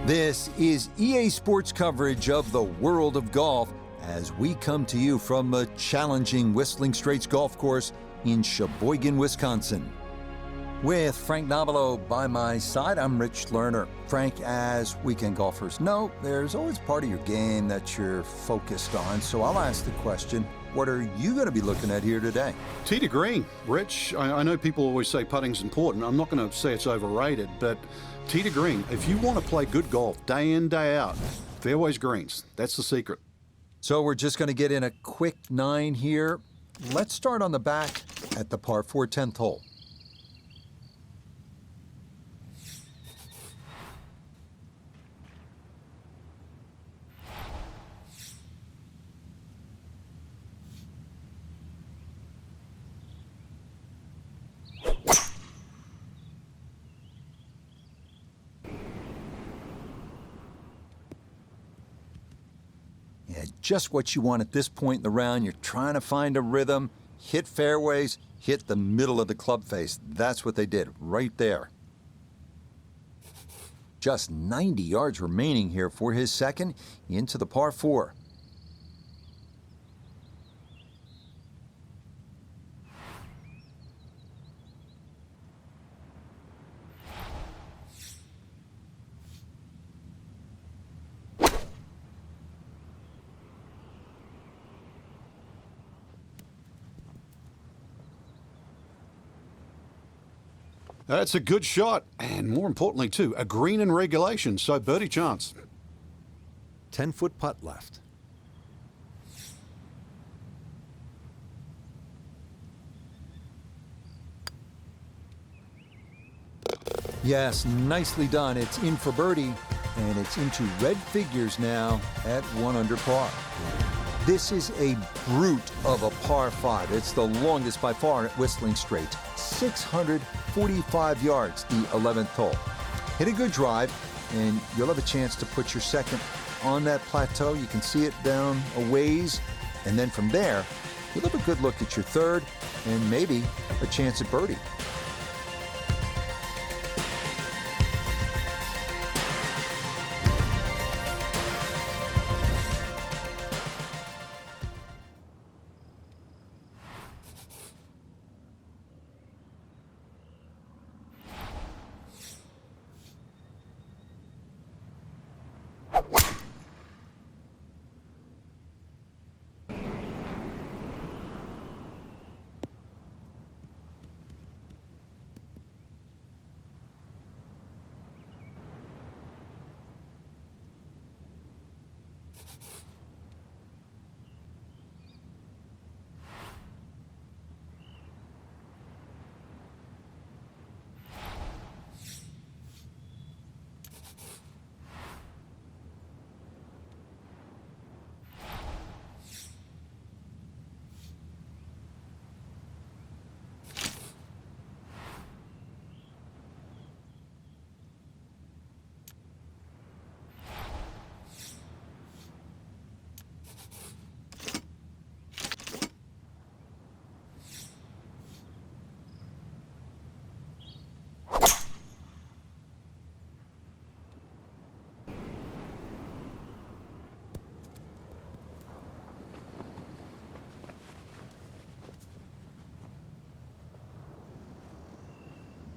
This is EA Sports coverage of the world of golf as we come to you from a challenging Whistling Straits golf course in Sheboygan, Wisconsin. With Frank Nobilo by my side, I'm Rich Lerner. Frank, as weekend golfers know, there's always part of your game that you're focused on, so I'll ask the question, what are you going to be looking at here today? Tee to green. Rich, I know people always say putting's important. I'm not going to say it's overrated, but tee to green. If you want to play good golf day in, day out, fairways greens. That's the secret. So we're just going to get in a quick 9 here. Let's start on the back at the par 4 10th hole. Just what you want at this point in the round. You're trying to find a rhythm, hit fairways, hit the middle of the club face. That's what they did right there. Just 90 yards remaining here for his second into the par 4. That's a good shot, and more importantly, too, a green in regulation, so birdie chance. 10-foot putt left. Yes, nicely done. It's in for birdie, and it's into red figures now at 1 under par. This is a brute of a par 5. It's the longest by far at Whistling Straits. 645 yards, the 11th hole. Hit a good drive, and you'll have a chance to put your second on that plateau. You can see it down a ways, and then from there, you'll have a good look at your third, and maybe a chance at birdie.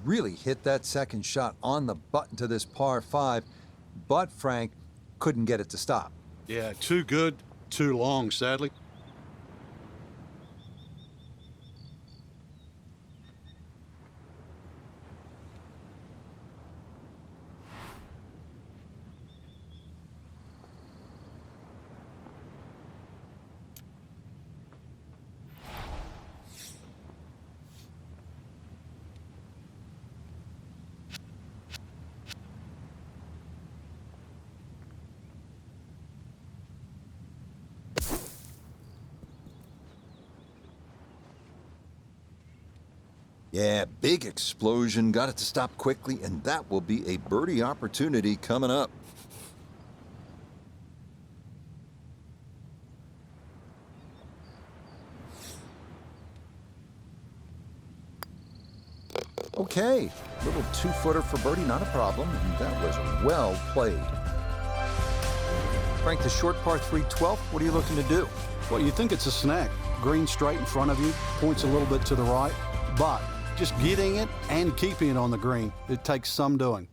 Really hit that second shot on the button to this par 5, but Frank couldn't get it to stop. Yeah, too good, too long, sadly. Yeah, big explosion, got it to stop quickly, and that will be a birdie opportunity coming up. Okay, little 2-footer for birdie, not a problem, and that was well played. Frank, the short par 3 12th, what are you looking to do? Well, you think it's a snack. Green straight in front of you, points a little bit to the right, but just getting it and keeping it on the green, it takes some doing.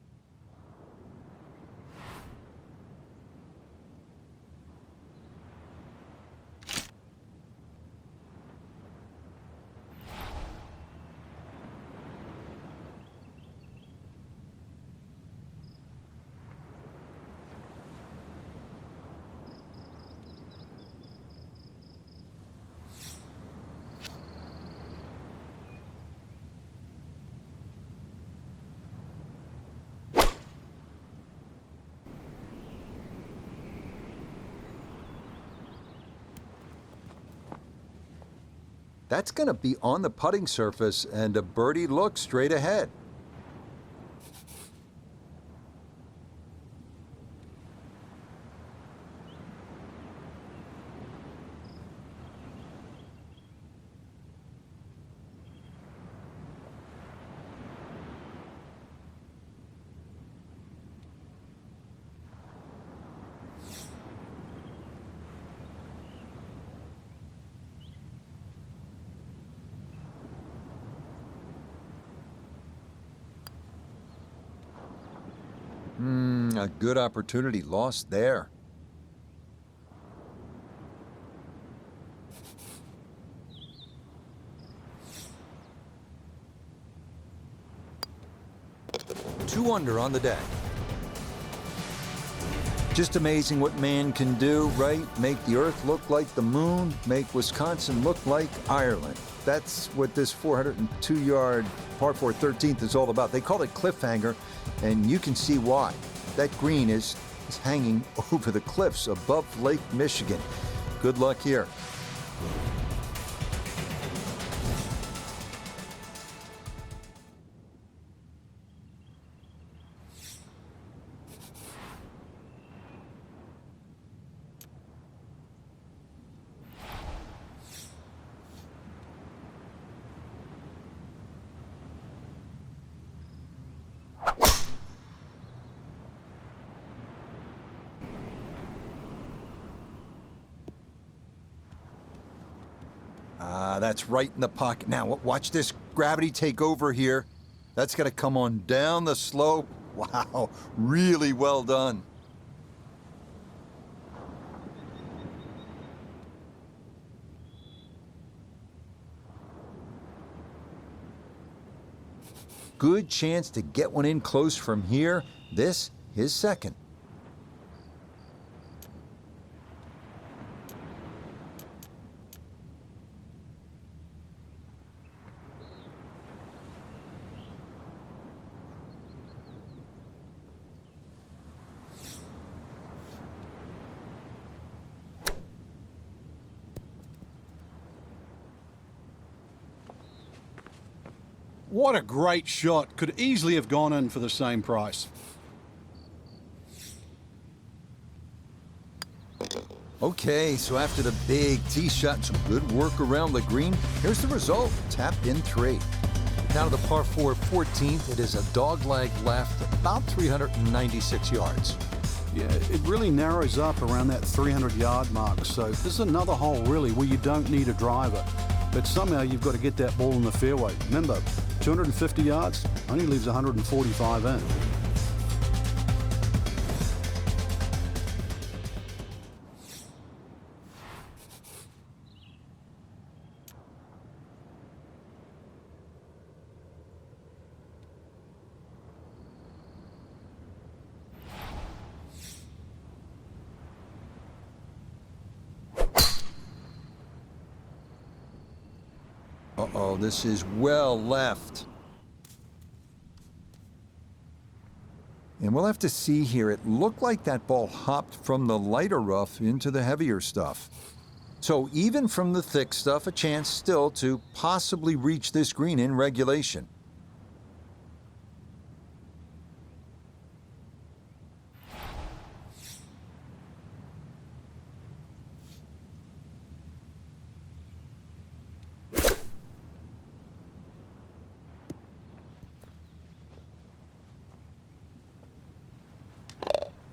That's going to be on the putting surface and a birdie look straight ahead. A good opportunity lost there. Two under on the day. Just amazing what man can do, right? Make the earth look like the moon, make Wisconsin look like Ireland. That's what this 402-yard par 4 13th is all about. They call it cliffhanger, and you can see why. That green is hanging over the cliffs above Lake Michigan. Good luck here. That's right in the pocket. Now, watch this gravity take over here. That's going to come on down the slope. Wow, really well done. Good chance to get one in close from here. This, his second. What a great shot. Could easily have gone in for the same price. Okay, so after the big tee shot and some good work around the green, here's the result. Tapped in 3. Now to the par 4 14th. It is a dogleg left, about 396 yards. Yeah, it really narrows up around that 300-yard mark. So this is another hole, really, where you don't need a driver. But somehow you've got to get that ball in the fairway. Remember, 250 yards only leaves 145 in. Uh-oh, this is well left. And we'll have to see here. It looked like that ball hopped from the lighter rough into the heavier stuff. So even from the thick stuff, a chance still to possibly reach this green in regulation.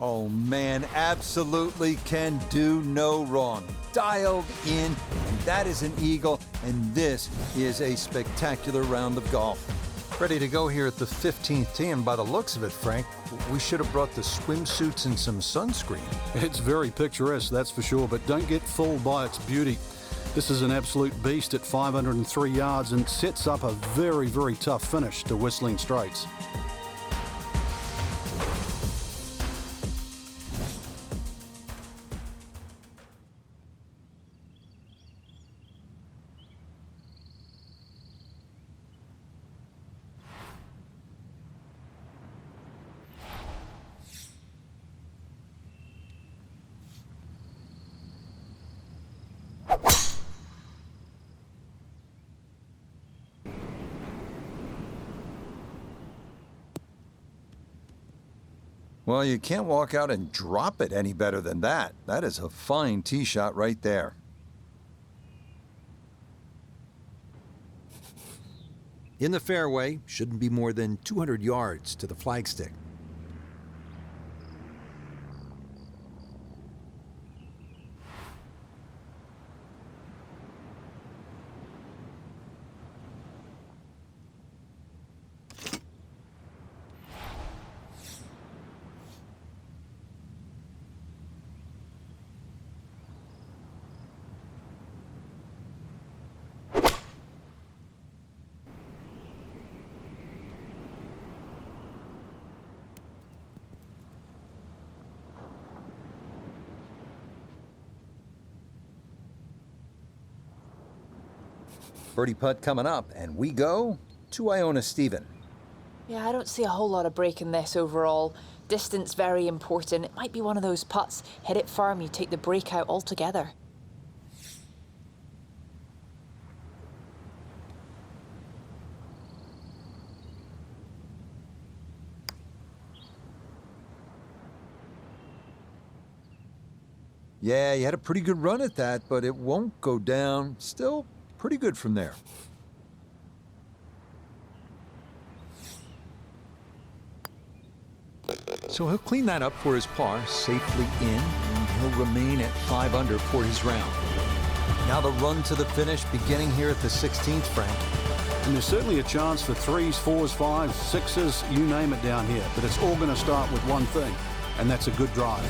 Oh man, absolutely can do no wrong. Dialed in, and that is an eagle, and this is a spectacular round of golf. Ready to go here at the 15th tee, and by the looks of it, Frank, we should have brought the swimsuits and some sunscreen. It's very picturesque, that's for sure, but don't get fooled by its beauty. This is an absolute beast at 503 yards and sets up a very, very tough finish to Whistling Straits. Well, you can't walk out and drop it any better than that. That is a fine tee shot right there. In the fairway, shouldn't be more than 200 yards to the flagstick. Birdie putt coming up, and we go to Iona Stephen. Yeah, I don't see a whole lot of break in this overall. Distance very important. It might be one of those putts. Hit it firm, you take the break out altogether. Yeah, you had a pretty good run at that, but it won't go down. Still pretty good from there. So he'll clean that up for his par, safely in, and he'll remain at 5 under for his round. Now the run to the finish beginning here at the 16th, Frank. And there's certainly a chance for 3s, 4s, 5s, 6s, you name it down here. But it's all going to start with one thing, and that's a good drive.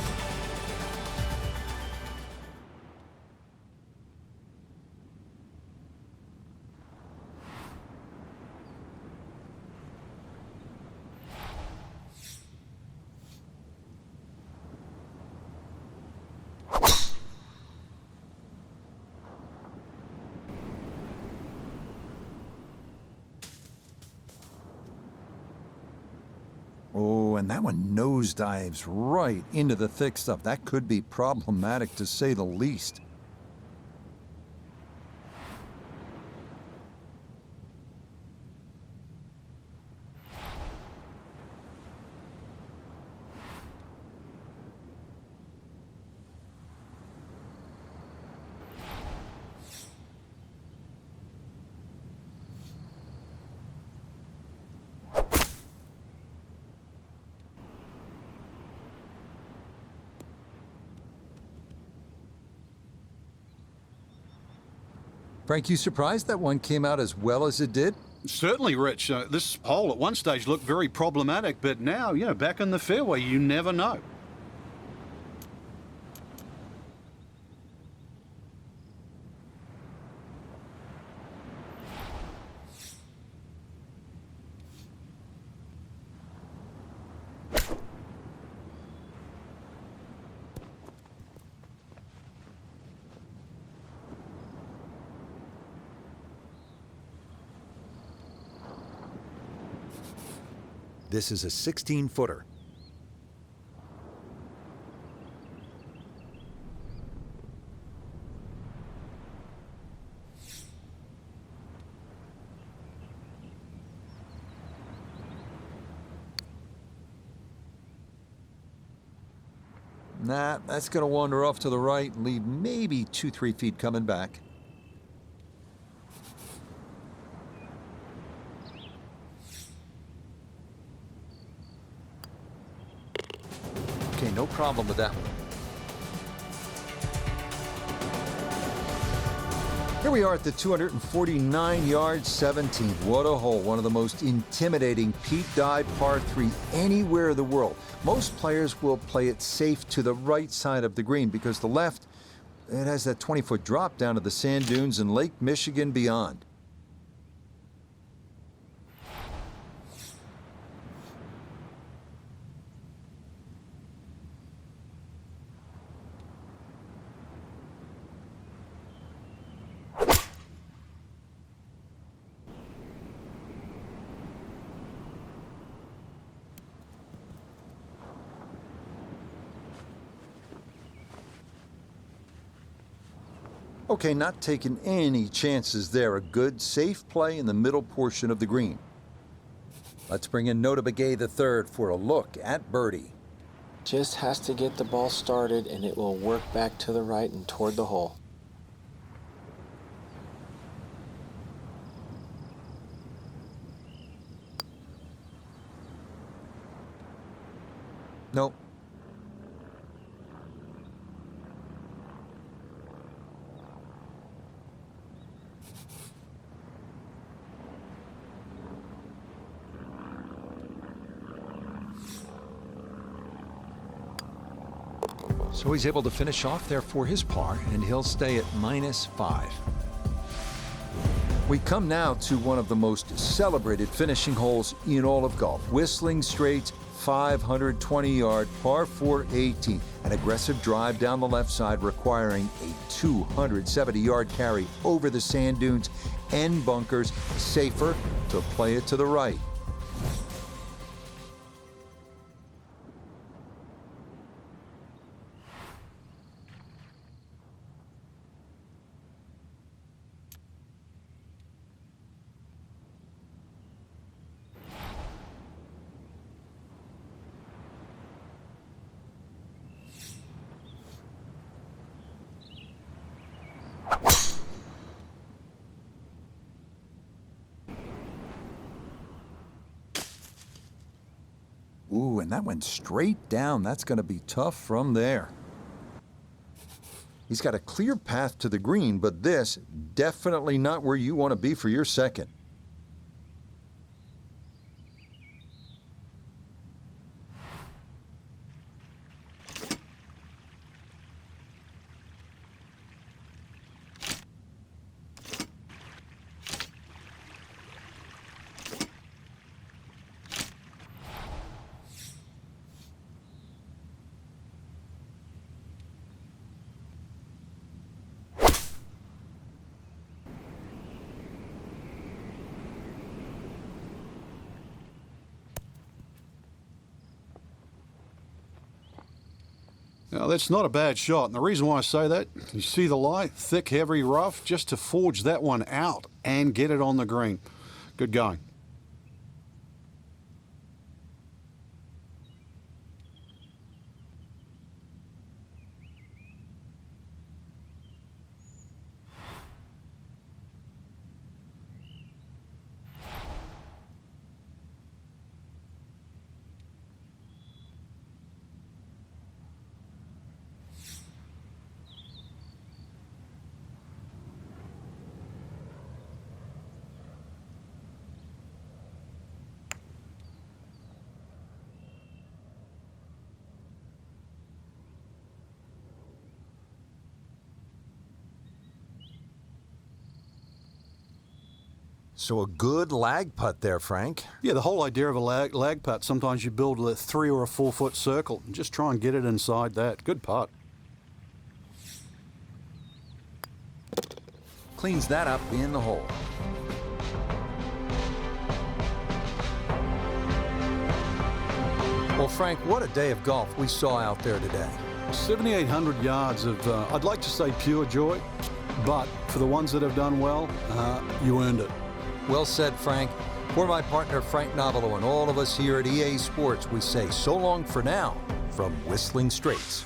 Oh, and that one nosedives right into the thick stuff. That could be problematic, to say the least. Frank, you surprised that one came out as well as it did? Certainly, Rich. This hole at one stage looked very problematic, but now, back in the fairway, you never know. This is a 16-footer. Nah, that's going to wander off to the right and leave maybe 2-3 feet coming back. Okay, no problem with that one. Here we are at the 249-yard 17th. What a hole. One of the most intimidating peat dive par 3 anywhere in the world. Most players will play it safe to the right side of the green because the left, it has that 20-foot drop down to the sand dunes and Lake Michigan beyond. Okay, not taking any chances there. A good, safe play in the middle portion of the green. Let's bring in Nota Begay III for a look at birdie. Just has to get the ball started and it will work back to the right and toward the hole. Nope. So he's able to finish off there for his par, and he'll stay at -5. We come now to one of the most celebrated finishing holes in all of golf. Whistling Straits, 520-yard par 4 18. An aggressive drive down the left side requiring a 270-yard carry over the sand dunes and bunkers. Safer to play it to the right. Ooh, and that went straight down. That's going to be tough from there. He's got a clear path to the green, but this definitely not where you want to be for your second. Now, that's not a bad shot, and the reason why I say that, you see the lie, thick, heavy, rough, just to forge that one out and get it on the green. Good going. So a good lag putt there, Frank. Yeah, the whole idea of a lag putt, sometimes you build a 3 or a 4 foot circle and just try and get it inside that. Good putt. Cleans that up in the hole. Well, Frank, what a day of golf we saw out there today. 7,800 yards of, I'd like to say pure joy, but for the ones that have done well, you earned it. Well said, Frank. For my partner, Frank Novelo, and all of us here at EA Sports, we say so long for now from Whistling Straits.